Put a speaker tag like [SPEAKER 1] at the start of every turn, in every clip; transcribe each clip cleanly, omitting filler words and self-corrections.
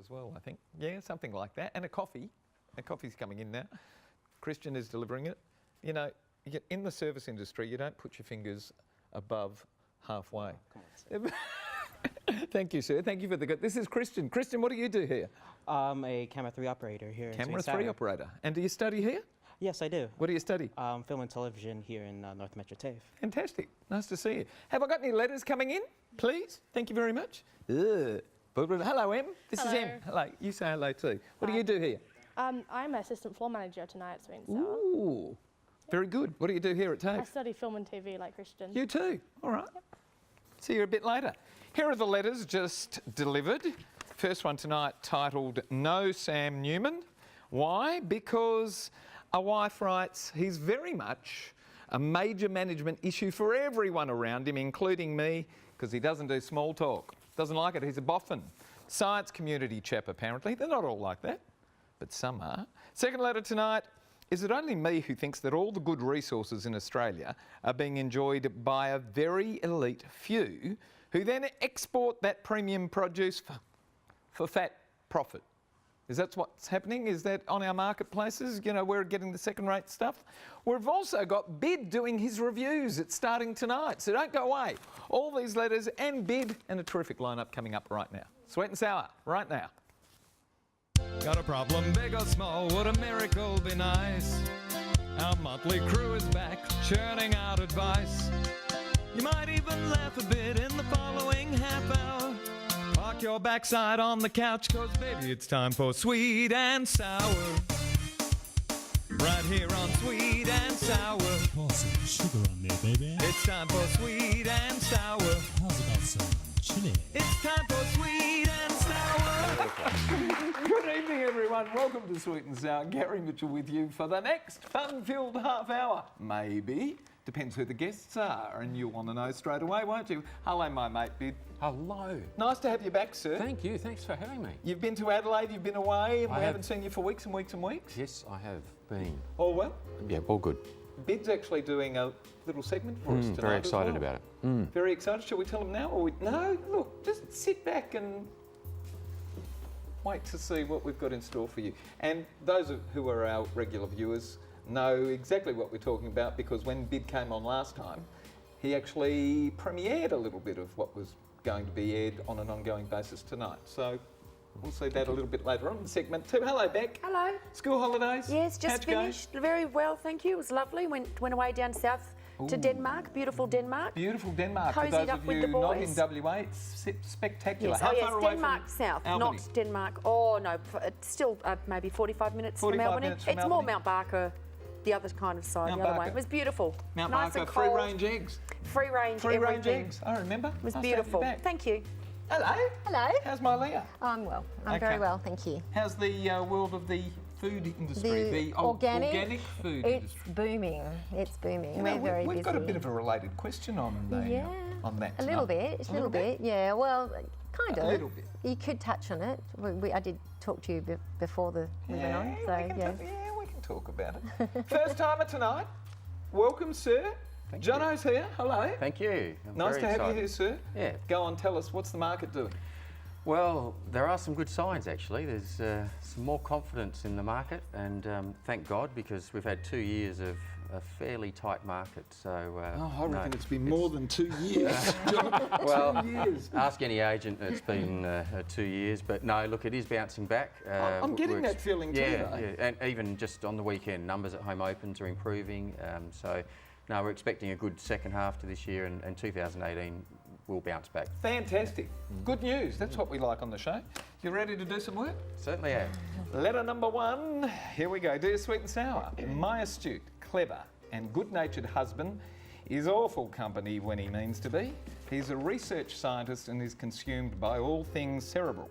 [SPEAKER 1] as well, I think. Yeah, something like that. And a coffee. A coffee's coming in now. Christian is delivering it. You know, in the service industry, you don't put your fingers above halfway.
[SPEAKER 2] Come on, sir.
[SPEAKER 1] Thank you, sir. Thank you for the good. This is Christian. Christian, what do you do here?
[SPEAKER 2] I'm a camera 3 operator here in
[SPEAKER 1] Camera
[SPEAKER 2] Sweet
[SPEAKER 1] 3 operator. And do you study here?
[SPEAKER 2] Yes, I do.
[SPEAKER 1] What do you study?
[SPEAKER 2] Film and television here in North Metropolitan TAFE.
[SPEAKER 1] Fantastic. Nice to see you. Have I got any letters coming in, please? Thank you very much. Hello, Em. This is Em. Hello. You say hello too. What do you do here?
[SPEAKER 3] I'm assistant floor manager tonight at Sweet and Sour.
[SPEAKER 1] Ooh, very good. What do you do here at TAFE?
[SPEAKER 3] I study film and TV like Christian.
[SPEAKER 1] You too? All right.
[SPEAKER 3] Yep.
[SPEAKER 1] See you a bit later. Here are the letters just delivered. First one tonight titled No Sam Newman. Why? Because a wife writes, he's very much a major management issue for everyone around him, including me, because he doesn't do small talk. Doesn't like it, he's a boffin. Science community chap, apparently. They're not all like that, but some are. Second letter tonight, is it only me who thinks that all the good resources in Australia are being enjoyed by a very elite few who then export that premium produce for fat profit? Is that what's happening? Is that on our marketplaces? You know, we're getting the second-rate stuff. We've also got Bid doing his reviews. It's starting tonight, so don't go away. All these letters and Bid and a terrific lineup coming up right now. Sweet and Sour, right now. Got a problem, big or small, would a miracle be nice? Our motley crew is back, churning out advice. You might even laugh a bit in the following half hour. Park your backside on the couch, cause baby it's time for Sweet and Sour. Right here on Sweet and Sour.
[SPEAKER 4] Pour some sugar on there, baby.
[SPEAKER 1] It's time for Sweet and Sour.
[SPEAKER 4] How's about some chili?
[SPEAKER 1] It's time for Sweet and Sour. Good evening, everyone. Welcome to Sweet and Sour. Gary Mitchell with you for the next fun-filled half hour. Maybe. Depends who the guests are, and you'll want to know straight away, won't you? Hello, my mate, Bid.
[SPEAKER 5] Hello.
[SPEAKER 1] Nice to have you back, sir.
[SPEAKER 5] Thank you. Thanks for having me.
[SPEAKER 1] You've been to Adelaide, you've been away, and
[SPEAKER 5] I
[SPEAKER 1] we
[SPEAKER 5] have.
[SPEAKER 1] haven't seen you for weeks and weeks and weeks.
[SPEAKER 5] Yes, I have been.
[SPEAKER 1] All well?
[SPEAKER 5] Yeah, all good.
[SPEAKER 1] Bid's actually doing a little segment for us tonight.
[SPEAKER 5] Very
[SPEAKER 1] as
[SPEAKER 5] excited
[SPEAKER 1] well.
[SPEAKER 5] about it.
[SPEAKER 1] Very excited. Shall we tell them now? No, look, just sit back and wait to see what we've got in store for you. And those who are our regular viewers know exactly what we're talking about, because when Bid came on last time, he actually premiered a little bit of what was going to be aired on an ongoing basis tonight. So we'll see that a little bit later on in segment 2. Hello, Beck.
[SPEAKER 6] Hello.
[SPEAKER 1] School holidays?
[SPEAKER 6] Yes, just
[SPEAKER 1] How'd you go?
[SPEAKER 6] finished. Very well, thank you. It was lovely. Went away down south to Denmark. Beautiful Denmark.
[SPEAKER 1] Beautiful Denmark. For
[SPEAKER 6] Cozied
[SPEAKER 1] those
[SPEAKER 6] up
[SPEAKER 1] of
[SPEAKER 6] with
[SPEAKER 1] you
[SPEAKER 6] the
[SPEAKER 1] not
[SPEAKER 6] boys.
[SPEAKER 1] in WA, it's spectacular.
[SPEAKER 6] Yes,
[SPEAKER 1] How
[SPEAKER 6] oh
[SPEAKER 1] far
[SPEAKER 6] yes,
[SPEAKER 1] away
[SPEAKER 6] Denmark
[SPEAKER 1] from
[SPEAKER 6] south,
[SPEAKER 1] Albany?
[SPEAKER 6] not Denmark. Oh no, it's still maybe 45 minutes
[SPEAKER 1] 45
[SPEAKER 6] from Albany.
[SPEAKER 1] minutes from
[SPEAKER 6] It's more
[SPEAKER 1] Albany.
[SPEAKER 6] Mount Barker, the other kind of side,
[SPEAKER 1] Mount
[SPEAKER 6] the other way.
[SPEAKER 1] Barker.
[SPEAKER 6] It was beautiful.
[SPEAKER 1] Mount
[SPEAKER 6] nice
[SPEAKER 1] Barker,
[SPEAKER 6] and cold.
[SPEAKER 1] free-range eggs.
[SPEAKER 6] Free range,
[SPEAKER 1] Free range
[SPEAKER 6] everything.
[SPEAKER 1] eggs, I remember.
[SPEAKER 6] It was
[SPEAKER 1] Nice to have you
[SPEAKER 6] beautiful.
[SPEAKER 1] back.
[SPEAKER 6] Thank you.
[SPEAKER 1] Hello.
[SPEAKER 7] Hello.
[SPEAKER 1] How's my Leah?
[SPEAKER 7] I'm well. I'm
[SPEAKER 1] Okay.
[SPEAKER 7] very well, thank you.
[SPEAKER 1] How's the world of the food industry?
[SPEAKER 7] The
[SPEAKER 1] organic food
[SPEAKER 7] it's
[SPEAKER 1] industry.
[SPEAKER 7] booming. It's booming.
[SPEAKER 1] You know,
[SPEAKER 7] We're very
[SPEAKER 1] we've
[SPEAKER 7] busy.
[SPEAKER 1] got a bit of a related question on the
[SPEAKER 7] yeah.
[SPEAKER 1] on that.
[SPEAKER 7] A little
[SPEAKER 1] tonight.
[SPEAKER 7] bit. A little bit. Yeah. Well, kind of.
[SPEAKER 1] A little bit.
[SPEAKER 7] You could touch on it. I did talk to you before we went on. So
[SPEAKER 1] we can
[SPEAKER 7] yeah.
[SPEAKER 1] we can talk about it. First timer tonight. Welcome, sir. Jono's here. Hello.
[SPEAKER 5] Thank you. I'm
[SPEAKER 1] Nice
[SPEAKER 5] very
[SPEAKER 1] to have
[SPEAKER 5] excited.
[SPEAKER 1] you here, sir.
[SPEAKER 5] Yeah.
[SPEAKER 1] Go on, tell us, what's the market doing?
[SPEAKER 5] Well, there are some good signs actually. There's some more confidence in the market, and thank God, because we've had 2 years of a fairly tight market. So
[SPEAKER 1] I reckon it's been more than 2 years.
[SPEAKER 5] well,
[SPEAKER 1] 2 years.
[SPEAKER 5] ask any agent. It's been 2 years, but no, look, it is bouncing back.
[SPEAKER 1] I'm getting that feeling too,
[SPEAKER 5] yeah,
[SPEAKER 1] though.
[SPEAKER 5] yeah, and even just on the weekend, numbers at home opens are improving. So, no, we're expecting a good second half to this year, and 2018 will bounce back.
[SPEAKER 1] Fantastic. Good news. That's what we like on the show. You ready to do some work?
[SPEAKER 5] Certainly am.
[SPEAKER 1] Letter number 1. Here we go. Dear Sweet and Sour, my astute, clever and good-natured husband is awful company when he means to be. He's a research scientist and is consumed by all things cerebral.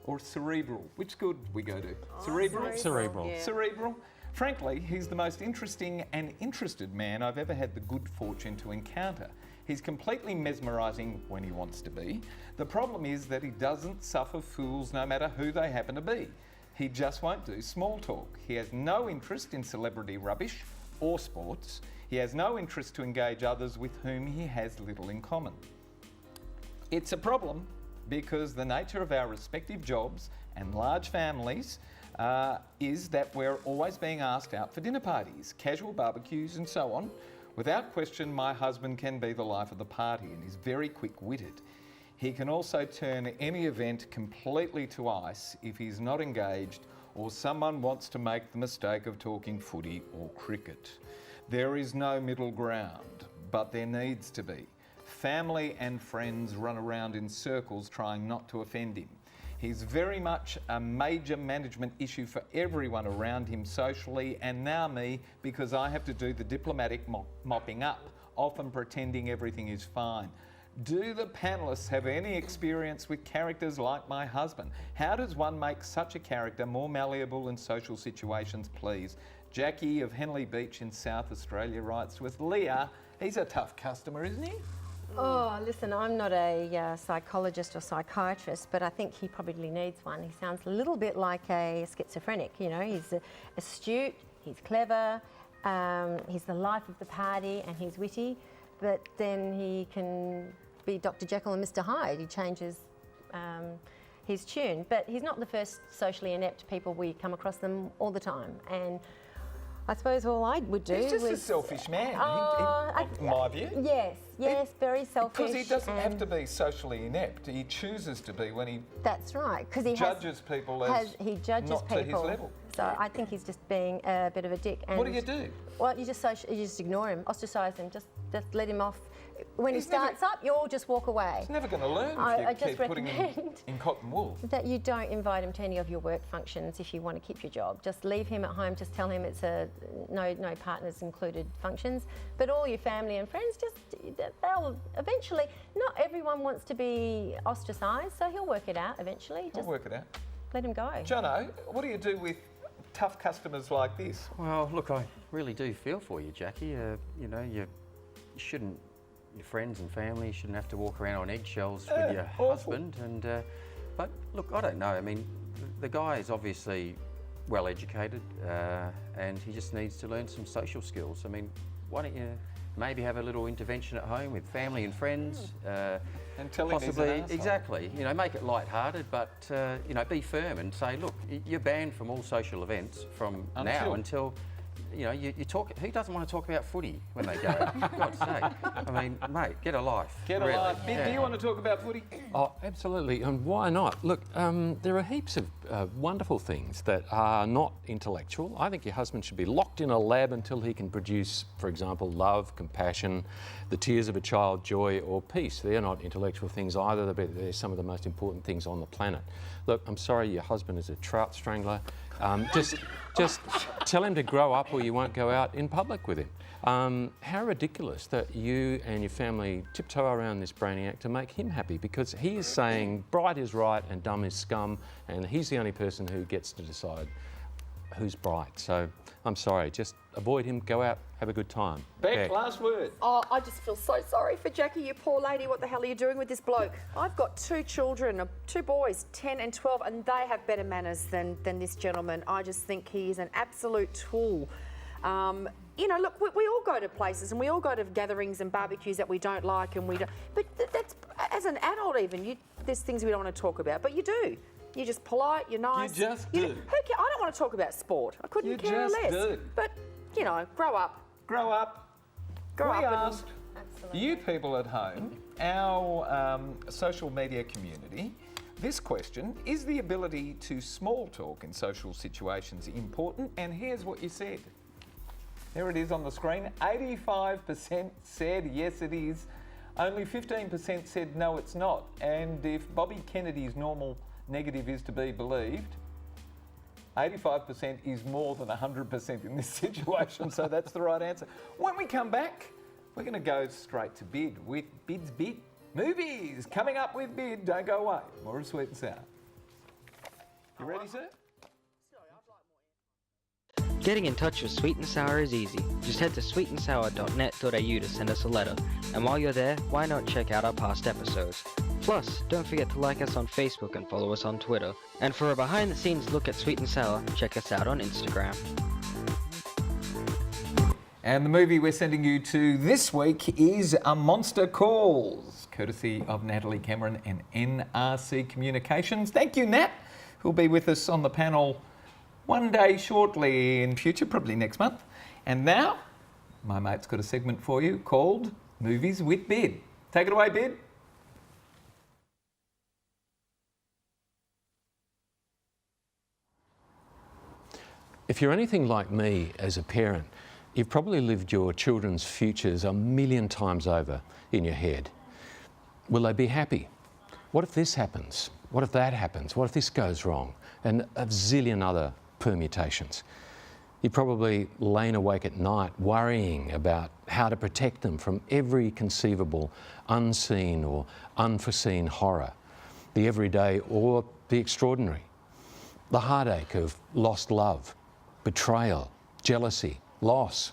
[SPEAKER 1] Or cerebral. Which school did we go to? Cerebral?
[SPEAKER 5] Cerebral.
[SPEAKER 6] Yeah.
[SPEAKER 1] Cerebral. Frankly, he's the most interesting and interested man I've ever had the good fortune to encounter. He's completely mesmerising when he wants to be. The problem is that he doesn't suffer fools no matter who they happen to be. He just won't do small talk. He has no interest in celebrity rubbish or sports. He has no interest to engage others with whom he has little in common. It's a problem, because the nature of our respective jobs and large families is that we're always being asked out for dinner parties, casual barbecues and so on. Without question, my husband can be the life of the party and is very quick-witted. He can also turn any event completely to ice if he's not engaged or someone wants to make the mistake of talking footy or cricket. There is no middle ground, but there needs to be. Family and friends run around in circles trying not to offend him. He's very much a major management issue for everyone around him socially, and now me, because I have to do the diplomatic mopping up, often pretending everything is fine. Do the panellists have any experience with characters like my husband? How does one make such a character more malleable in social situations, please? Jackie of Henley Beach in South Australia writes with Leah. He's a tough customer, isn't he?
[SPEAKER 7] Oh, listen, I'm not a psychologist or psychiatrist, but I think he probably needs one. He sounds a little bit like a schizophrenic, you know. He's astute, he's clever, he's the life of the party and he's witty, but then he can be Dr. Jekyll and Mr. Hyde. He changes his tune, but he's not the first socially inept people. We come across them all the time. And I suppose all I would do
[SPEAKER 1] He's just
[SPEAKER 7] was...
[SPEAKER 1] a selfish man, in my view.
[SPEAKER 7] Yes, very selfish.
[SPEAKER 1] Because he doesn't have to be socially inept. He chooses to be when he
[SPEAKER 7] That's right, because he
[SPEAKER 1] judges people as
[SPEAKER 7] he judges
[SPEAKER 1] not
[SPEAKER 7] people.
[SPEAKER 1] to his level.
[SPEAKER 7] So I think he's just being a bit of a dick. And
[SPEAKER 1] What do you do?
[SPEAKER 7] Well, you just ignore him, ostracise him, just let him off. When
[SPEAKER 1] He's
[SPEAKER 7] he starts up, you all just walk away.
[SPEAKER 1] He's never going to learn
[SPEAKER 7] I
[SPEAKER 1] if you
[SPEAKER 7] just
[SPEAKER 1] keep putting him
[SPEAKER 7] recommend
[SPEAKER 1] in cotton wool.
[SPEAKER 7] that you don't invite him to any of your work functions if you want to keep your job. Just leave him at home. Just tell him it's a no partners included functions. But all your family and friends, they'll eventually. Not everyone wants to be ostracised, so he'll work it out eventually.
[SPEAKER 1] We'll
[SPEAKER 7] Just
[SPEAKER 1] work it out.
[SPEAKER 7] let him go.
[SPEAKER 1] Jono, what do you do with tough customers like this?
[SPEAKER 5] Well, look, I really do feel for you, Jackie. You know, you shouldn't. Your friends and family shouldn't have to walk around on eggshells with your husband. And but look, I don't know. I mean, the guy is obviously well educated, and he just needs to learn some social skills. I mean, why don't you maybe have a little intervention at home with family and friends?
[SPEAKER 1] And tell him he's an
[SPEAKER 5] possibly,
[SPEAKER 1] arsehole.
[SPEAKER 5] exactly. You know, make it light-hearted, but you know, be firm and say, look, you're banned from all social events from now until. You know, you talk. Who doesn't want to talk about footy when they go out? For God's sake. I mean, mate, get a life.
[SPEAKER 1] Get a life. Bid, do you want to talk about footy?
[SPEAKER 8] Oh, absolutely, and why not? Look, there are heaps of wonderful things that are not intellectual. I think your husband should be locked in a lab until he can produce, for example, love, compassion, the tears of a child, joy or peace. They're not intellectual things either, but they're some of the most important things on the planet. Look, I'm sorry your husband is a trout strangler. Just tell him to grow up or you won't go out in public with him. How ridiculous that you and your family tiptoe around this brainiac to make him happy, because he is saying bright is right and dumb is scum, and he's the only person who gets to decide who's bright. So I'm sorry, just avoid him, go out, have a good time.
[SPEAKER 1] Beck, last word.
[SPEAKER 6] Oh, I just feel so sorry for Jackie, you poor lady. What the hell are you doing with this bloke? I've got 2 children, 2 boys, 10 and 12, and they have better manners than this gentleman. I just think he is an absolute tool. You know, look, we all go to places and we all go to gatherings and barbecues that we don't like, and we don't. But that's as an adult even. There's things we don't want to talk about, but you do. You're just polite. You're nice.
[SPEAKER 1] You just do.
[SPEAKER 6] Who cares? I don't want to talk about sport. I couldn't care
[SPEAKER 1] just
[SPEAKER 6] less.
[SPEAKER 1] do.
[SPEAKER 6] But you know, grow up.
[SPEAKER 1] Grow up.
[SPEAKER 6] Grow
[SPEAKER 1] We
[SPEAKER 6] up.
[SPEAKER 1] asked you people at home, our social media community, this question: is the ability to small talk in social situations important? And here's what you said. There it is on the screen. 85% said yes, it is. Only 15% said no, it's not. And if Bobby Kennedy's normal negative is to be believed, 85% is more than 100% in this situation, so that's the right answer. When we come back, we're going to go straight to Bid with Bid's Bid. Movies coming up with Bid. Don't go away. More of Sweet and Sour. You ready, sir?
[SPEAKER 9] Getting in touch with Sweet and Sour is easy. Just head to sweetandsour.net.au to send us a letter. And while you're there, why not check out our past episodes? Plus, don't forget to like us on Facebook and follow us on Twitter. And for a behind-the-scenes look at Sweet and Sour, check us out on Instagram.
[SPEAKER 1] And the movie we're sending you to this week is A Monster Calls. courtesy of Natalie Cameron and NRC Communications. Thank you, Nat, who'll be with us on the panel one day shortly in future, probably next month. And now, my mate's got a segment for you called Movies with Bid. Take it away, Bid.
[SPEAKER 8] If you're anything like me as a parent, you've probably lived your children's futures a million times over in your head. Will they be happy? What if this happens? What if that happens? What if this goes wrong? And a zillion other permutations. You're probably laying awake at night worrying about how to protect them from every conceivable unseen or unforeseen horror, the everyday or the extraordinary. The heartache of lost love, betrayal, jealousy, loss,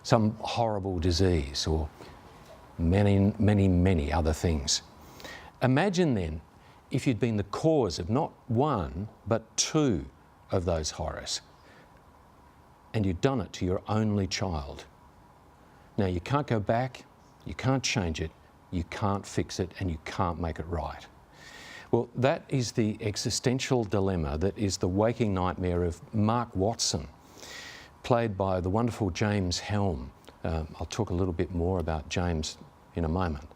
[SPEAKER 8] some horrible disease, or many, many, many other things. Imagine then if you'd been the cause of not one, but two of those horrors, and you'd done it to your only child. Now, you can't go back, you can't change it, you can't fix it, and you can't make it right. Well, that is the existential dilemma that is the waking nightmare of Mark Watson, played by the wonderful James Helm. I'll talk a little bit more about James in a moment.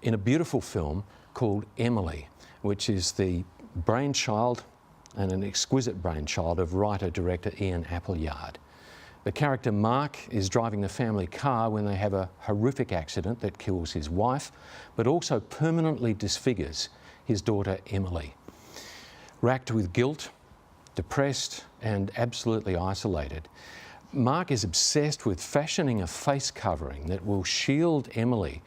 [SPEAKER 8] In a beautiful film called Emily, which is the brainchild and an exquisite brainchild of writer-director Ian Appleyard. The character Mark is driving the family car when they have a horrific accident that kills his wife, but also permanently disfigures his daughter Emily. Racked with guilt, depressed and absolutely isolated, Mark is obsessed with fashioning a face covering that will shield Emily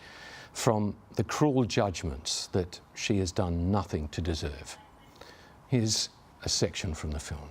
[SPEAKER 8] from the cruel judgments that she has done nothing to deserve. Here's a section from the film.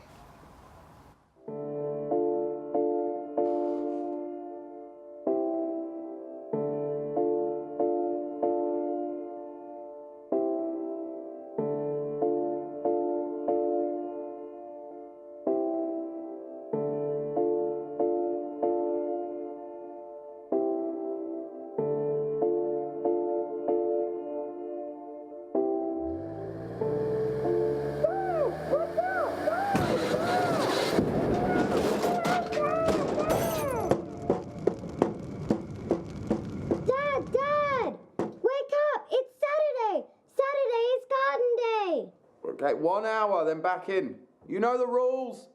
[SPEAKER 10] Okay, 1 hour, then back in. You know the rules.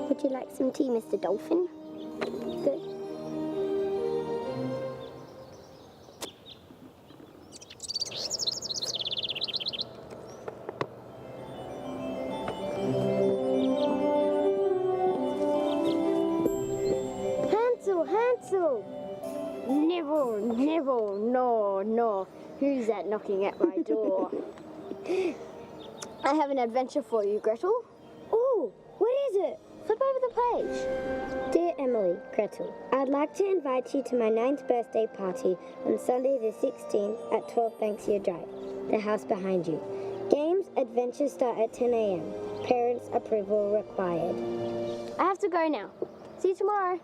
[SPEAKER 11] Would you like some tea, Mr. Dolphin? Good. Never, no. Who's that knocking at my door? I have an adventure for you, Gretel. Oh, what is it? Flip over the page. Dear Emily, Gretel, I'd like to invite you to my 9th birthday party on Sunday the 16th at 12 Banksia Drive, the house behind you. Games, adventures start at 10 a.m. Parents' approval required. I have to go now. See you tomorrow.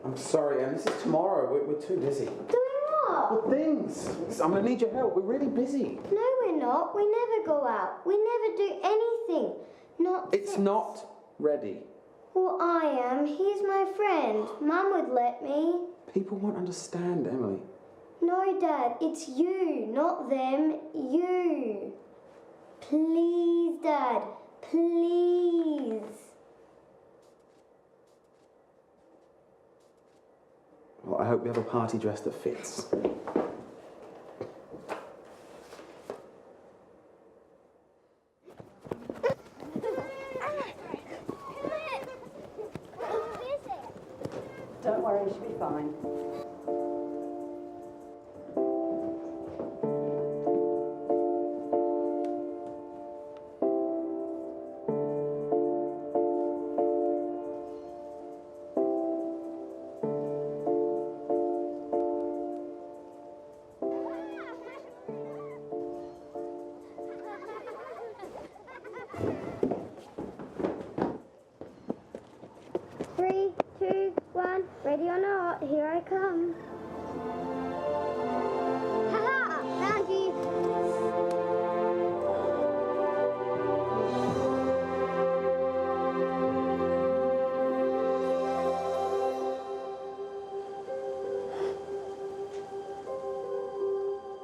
[SPEAKER 10] I'm sorry, Em, this is tomorrow. We're too busy.
[SPEAKER 11] Doing what?
[SPEAKER 10] Well, things. I'm going to need your help. We're really busy.
[SPEAKER 11] No, we're not. We never go out. We never do anything.
[SPEAKER 10] It's not ready.
[SPEAKER 11] Well, I am. He's my friend. Mum would let me.
[SPEAKER 10] People won't understand, Emily.
[SPEAKER 11] No, Dad. It's you, not them. You. Please, Dad. Please.
[SPEAKER 10] Well, I hope we have a party dress that fits.
[SPEAKER 6] Don't worry, you should be fine.
[SPEAKER 11] Three, two, one, ready or not, here I come. Ha-ha! Found you!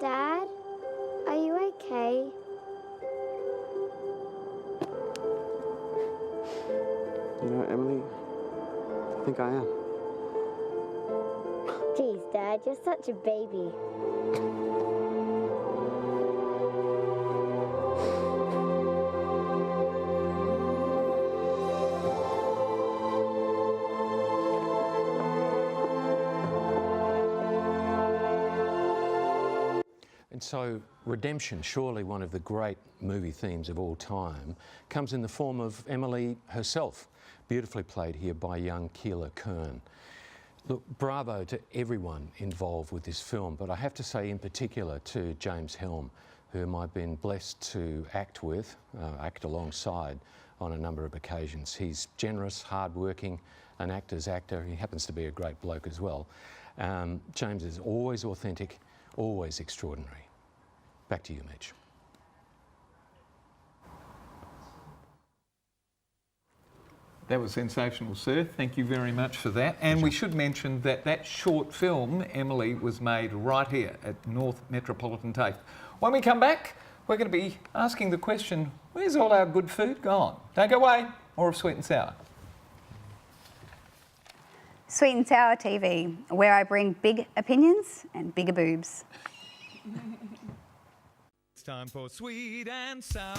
[SPEAKER 11] Dad, are you okay?
[SPEAKER 10] You know, Emily, I think I am.
[SPEAKER 11] Geez, Dad, you're such a baby.
[SPEAKER 8] And so redemption, surely one of the great movie themes of all time, comes in the form of Emily herself, beautifully played here by young Keela Kern. Look, bravo to everyone involved with this film, but I have to say in particular to James Helm, whom I've been blessed to act with, act alongside on a number of occasions. He's generous, hard-working, an actor's actor. He happens to be a great bloke as well. James is always authentic, always extraordinary. Back to you, Mitch.
[SPEAKER 1] That was sensational, sir. Thank you very much for that. And we should mention that that short film, Emily, was made right here at North Metropolitan TAFE. When we come back, we're going to be asking the question, where's all our good food gone? Don't go away. More of Sweet and Sour.
[SPEAKER 12] Sweet and Sour TV, where I bring big opinions and bigger boobs.
[SPEAKER 1] It's time for Sweet and Sour.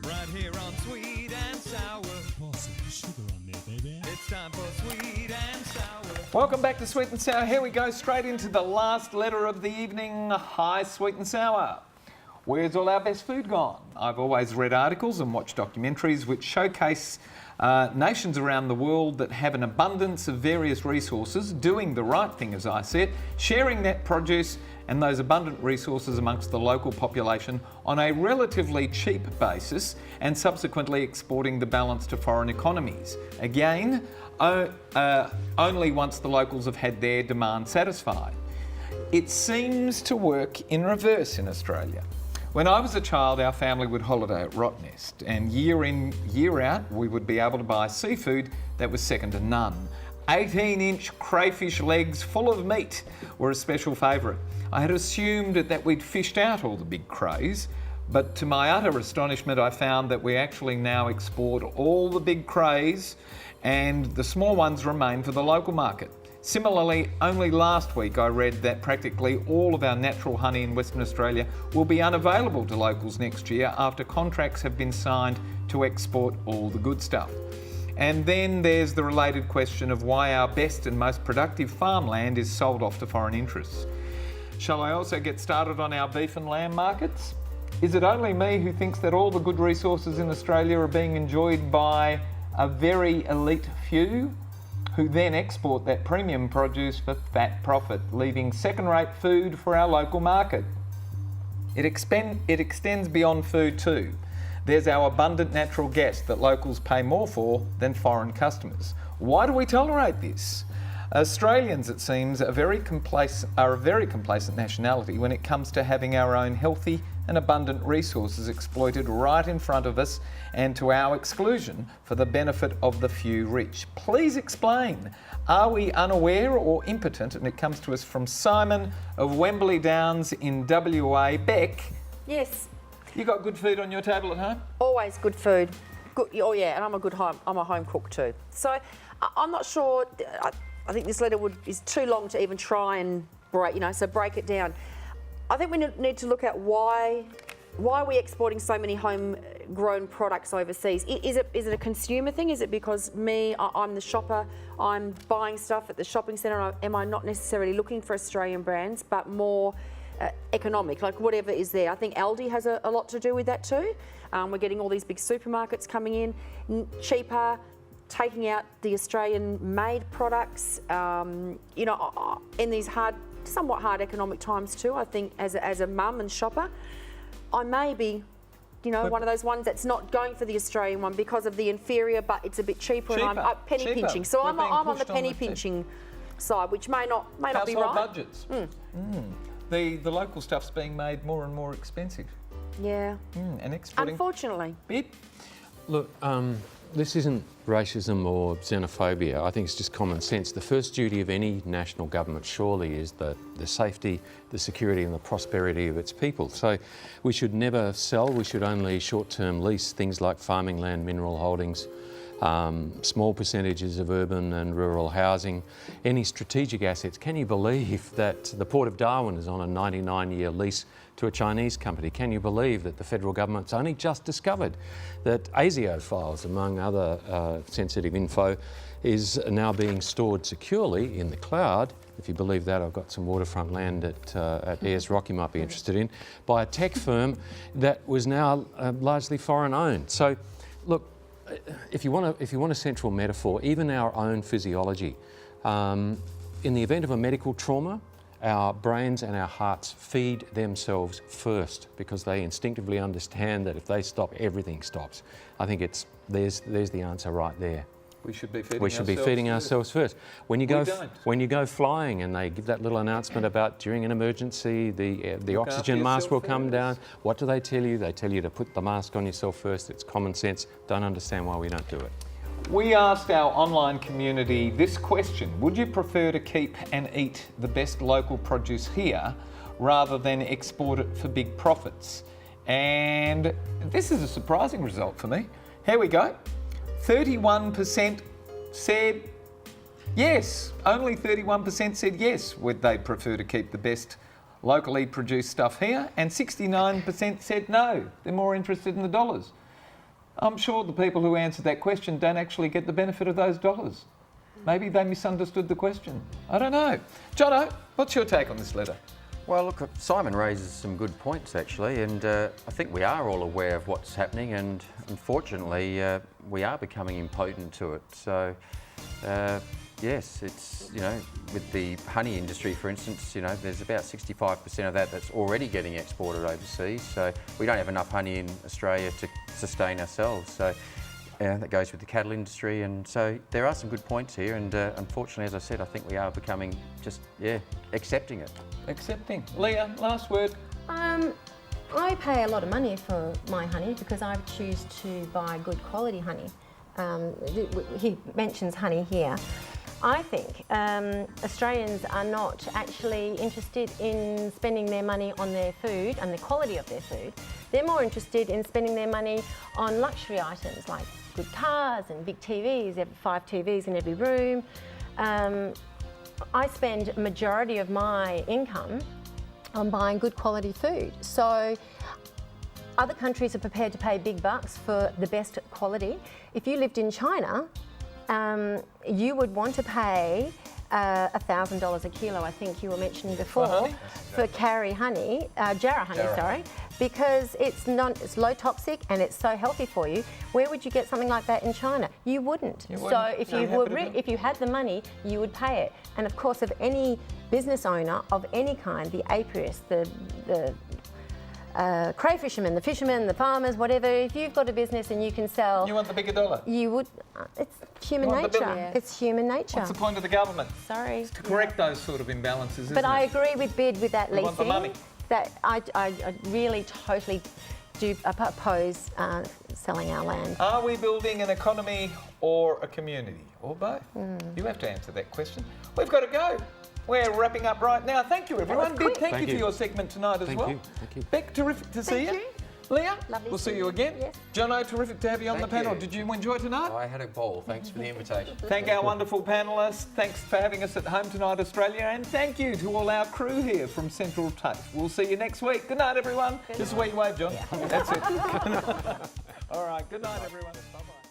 [SPEAKER 1] Right here on Sweet and Sour.
[SPEAKER 4] Pour some sugar on there, baby.
[SPEAKER 1] It's time for Sweet and Sour. Welcome back to Sweet and Sour. Here we go, straight into the last letter of the evening. Hi, Sweet and Sour. Where's all our best food gone? I've always read articles and watched documentaries which showcase nations around the world that have an abundance of various resources, doing the right thing, as I said, sharing that produce and those abundant resources amongst the local population on a relatively cheap basis and subsequently exporting the balance to foreign economies. Again, only once the locals have had their demand satisfied. It seems to work in reverse in Australia. When I was a child, our family would holiday at Rottnest, and year in, year out, we would be able to buy seafood that was second to none. 18-inch crayfish legs full of meat were a special favourite. I had assumed that we'd fished out all the big crays, but to my utter astonishment, I found that we actually now export all the big crays and the small ones remain for the local market. Similarly, only last week I read that practically all of our natural honey in Western Australia will be unavailable to locals next year after contracts have been signed to export all the good stuff. And then there's the related question of why our best and most productive farmland is sold off to foreign interests. Shall I also get started on our beef and lamb markets? Is it only me who thinks that all the good resources in Australia are being enjoyed by a very elite few, who then export that premium produce for fat profit, leaving second-rate food for our local market? It extends beyond food too. There's our abundant natural gas that locals pay more for than foreign customers. Why do we tolerate this? Australians, it seems, are a very complacent nationality when it comes to having our own healthy and abundant resources exploited right in front of us and to our exclusion for the benefit of the few rich. Please explain. Are we unaware or impotent? And it comes to us from Simon of Wembley Downs in WA. Beck.
[SPEAKER 6] Yes.
[SPEAKER 1] You got good food on your table at home?
[SPEAKER 6] Always good food. Good, oh yeah, and I'm a home cook too. So I'm not sure. I think this letter is too long to even try and break it down. I think we need to look at why are we exporting so many homegrown products overseas? Is it a consumer thing? Is it because I'm the shopper, I'm buying stuff at the shopping centre, am I not necessarily looking for Australian brands, but more economic, like whatever is there? I think Aldi has a lot to do with that too. We're getting all these big supermarkets coming in, cheaper, taking out the Australian-made products, in these somewhat hard economic times too. I think as a mum and shopper, I may be you know, one of those ones that's not going for the Australian one because of the inferior, but it's a bit cheaper, and I'm penny pinching. So I'm on the penny pinching side, which may not be right.
[SPEAKER 1] Budgets. The local stuff's being made more and more expensive.
[SPEAKER 6] Yeah.
[SPEAKER 1] And exporting.
[SPEAKER 6] Unfortunately.
[SPEAKER 1] Bid?
[SPEAKER 8] Look, this isn't racism or xenophobia. I think it's just common sense. The first duty of any national government surely is the safety, the security and the prosperity of its people. So we should never sell, we should only short-term lease things like farming land, mineral holdings, small percentages of urban and rural housing, any strategic assets. Can you believe that the Port of Darwin is on a 99-year lease to a Chinese company? Can you believe that the federal government's only just discovered that ASIO files, among other sensitive info, is now being stored securely in the cloud? If you believe that, I've got some waterfront land at Ayers Rock you might be interested in, by a tech firm that was now largely foreign owned. So, look, if you want a central metaphor, even our own physiology, in the event of a medical trauma, our brains and our hearts feed themselves first because they instinctively understand that if they stop, everything stops. I think there's the answer right there.
[SPEAKER 1] We should be feeding
[SPEAKER 8] ourselves first. When you go flying and they give that little announcement about during an emergency the oxygen mask will come down, what do they tell you? They tell you to put the mask on yourself first. It's common sense. Don't understand why we don't do it.
[SPEAKER 1] We asked our online community this question: would you prefer to keep and eat the best local produce here rather than export it for big profits? And this is a surprising result for me. Here we go. 31% said yes. Only 31% said yes, would they prefer to keep the best locally produced stuff here, and 69% said no, they're more interested in the dollars. I'm sure the people who answered that question don't actually get the benefit of those dollars. Maybe they misunderstood the question. I don't know. Jono, what's your take on this letter?
[SPEAKER 5] Well, look, Simon raises some good points actually, and I think we are all aware of what's happening, and unfortunately we are becoming impotent to it. So yes, it's, you know, with the honey industry, for instance, you know, there's about 65% of that that's already getting exported overseas. So we don't have enough honey in Australia to sustain ourselves. So that goes with the cattle industry, and so there are some good points here, and unfortunately, as I said, I think we are becoming just, accepting it.
[SPEAKER 1] Accepting. Leah, last word.
[SPEAKER 7] I pay a lot of money for my honey because I choose to buy good quality honey. He mentions honey here. I think Australians are not actually interested in spending their money on their food and the quality of their food. They're more interested in spending their money on luxury items like good cars and big TVs, 5 TVs in every room. I spend a majority of my income on buying good quality food. So other countries are prepared to pay big bucks for the best quality. If you lived in China, you would want to pay $1,000 a kilo, I think you were mentioning before, for Jarrah honey, sorry, because it's low toxic and it's so healthy for you. Where would you get something like that in China? You wouldn't. So if you had the money, you would pay it. And of course, of any business owner of any kind, the apiarist, the crayfishermen, the fishermen, the farmers, whatever, if you've got a business and you can sell...
[SPEAKER 1] You want the bigger dollar?
[SPEAKER 7] You would... it's human nature. It's human nature.
[SPEAKER 1] What's the point of the government?
[SPEAKER 7] Sorry.
[SPEAKER 1] It's to correct those sort of imbalances, isn't it?
[SPEAKER 7] But I agree with Bid with that leasing.
[SPEAKER 1] Want the money.
[SPEAKER 7] That I really totally do oppose selling our land.
[SPEAKER 1] Are we building an economy or a community? Or both? You have to answer that question. We've got to go. We're wrapping up right now. Thank you, everyone. Bid, thank you for your segment tonight as well.
[SPEAKER 8] Thank you.
[SPEAKER 1] Beck, terrific to see you. Leah, we'll see you again.
[SPEAKER 7] Yes.
[SPEAKER 1] Jono, terrific to have you on the panel.
[SPEAKER 5] you.
[SPEAKER 1] Did you enjoy tonight?
[SPEAKER 5] I had a ball. Thanks for the invitation.
[SPEAKER 1] Thank our wonderful panellists. Thanks for having us at home tonight, Australia. And thank you to all our crew here from Central TAFE. We'll see you next week. Good night, everyone. This is where you wave, John. That's it. All right. Good night, everyone. Bye-bye.